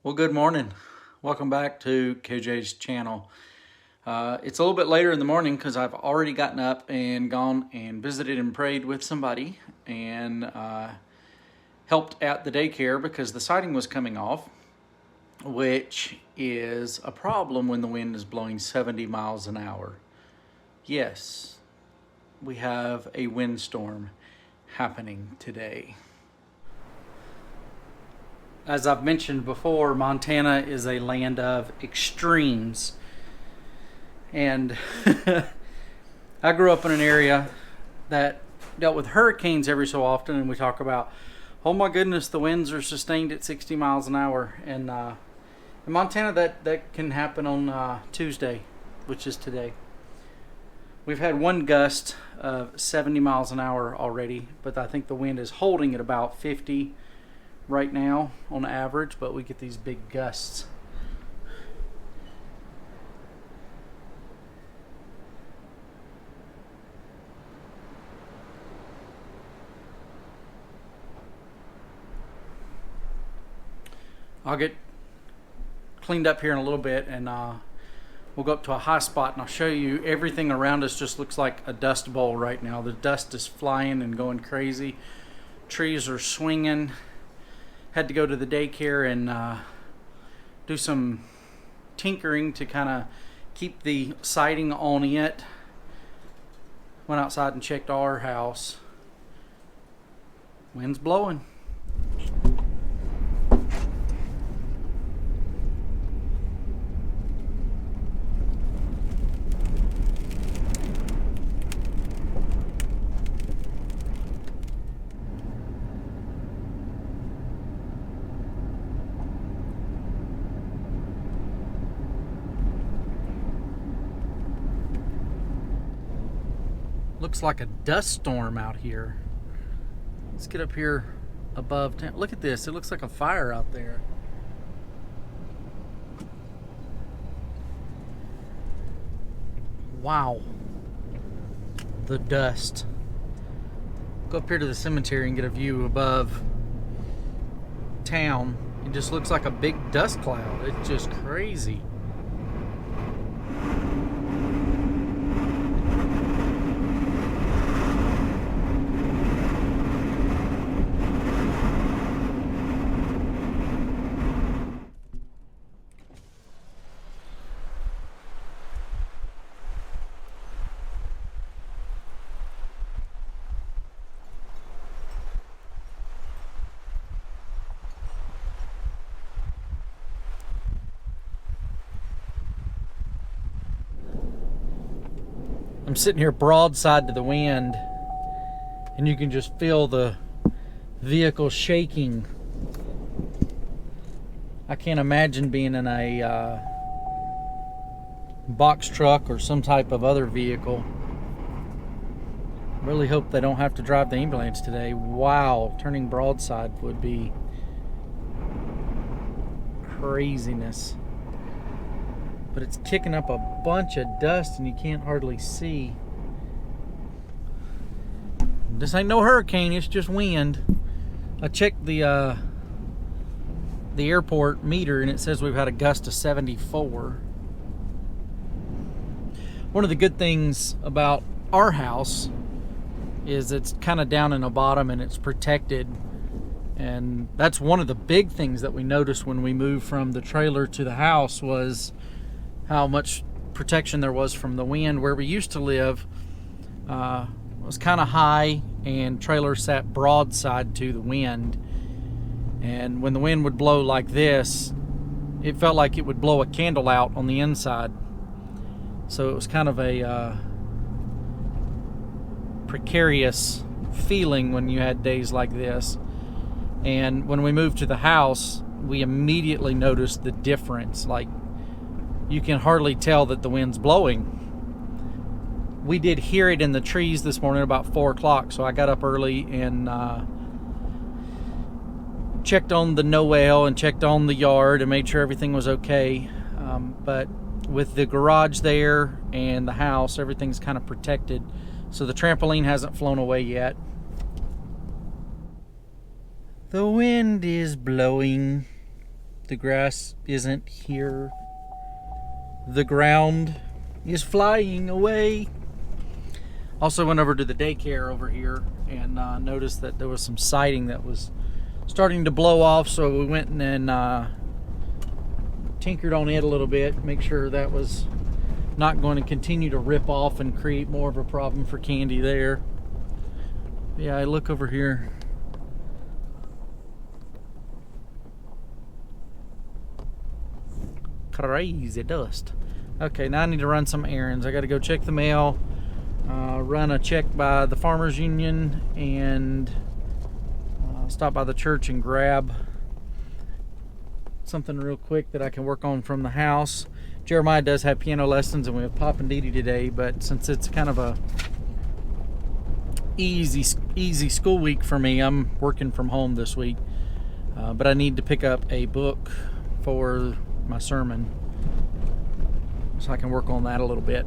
Well, good morning. Welcome back to KJ's channel. It's a little bit later in the morning because I've already gotten up and gone and visited and prayed with somebody and helped at the daycare because the siding was coming off, which is a problem when the wind is blowing 70 miles an hour. Yes, we have a windstorm happening today. As I've mentioned before, Montana is a land of extremes. And I grew up in an area that dealt with hurricanes every so often, and we talk about, oh my goodness, the winds are sustained at 60 miles an hour. And in Montana, that can happen on Tuesday, which is today. We've had one gust of 70 miles an hour already, but I think the wind is holding at about 50 right now on average, but we get these big gusts. I'll get cleaned up here in a little bit, and we'll go up to a high spot and I'll show you everything around us just looks like a dust bowl right now. The dust is flying and going crazy. Trees are swinging. Had to go to the daycare and do some tinkering to kind of keep the siding on it. Went outside and checked our house. Wind's blowing. Looks like a dust storm out here. Let's get up here above town. Look at this. It looks like a fire out there. Wow. The dust. Go up here to the cemetery and get a view above town. It just looks like a big dust cloud. It's just crazy. I'm sitting here broadside to the wind, and you can just feel the vehicle shaking. I can't imagine being in a box truck or some type of other vehicle. Really hope they don't have to drive the ambulance today. Wow, turning broadside would be craziness. But it's kicking up a bunch of dust and you can't hardly see. This ain't no hurricane, it's just wind. I checked the airport meter and it says we've had a gust of 74. One of the good things about our house is it's kind of down in the bottom and it's protected. And that's one of the big things that we noticed when we moved from the trailer to the house was how much protection there was from the wind. Where we used to live was kind of high and trailer sat broadside to the wind, and when the wind would blow like this, it felt like it would blow a candle out on the inside. So it was kind of a precarious feeling when you had days like this. And when we moved to the house, we immediately noticed the difference. Like, you can hardly tell that the wind's blowing. We did hear it in the trees this morning about 4 o'clock, so I got up early and checked on the Noel and checked on the yard and made sure everything was okay. But with the garage there and the house, everything's kind of protected. So the trampoline hasn't flown away yet. The wind is blowing. The grass isn't here. The ground is flying away. Also went over to the daycare over here and noticed that there was some siding that was starting to blow off, so we went and tinkered on it a little bit, make sure that was not going to continue to rip off and create more of a problem for Candy there. Yeah, I look over here. Crazy dust. Okay, now I need to run some errands. I got to go check the mail, run a check by the Farmers Union, and stop by the church and grab something real quick that I can work on from the house. Jeremiah does have piano lessons, and we have Pop and Dee Dee today, but since it's kind of a easy school week for me, I'm working from home this week. But I need to pick up a book for my sermon so I can work on that a little bit.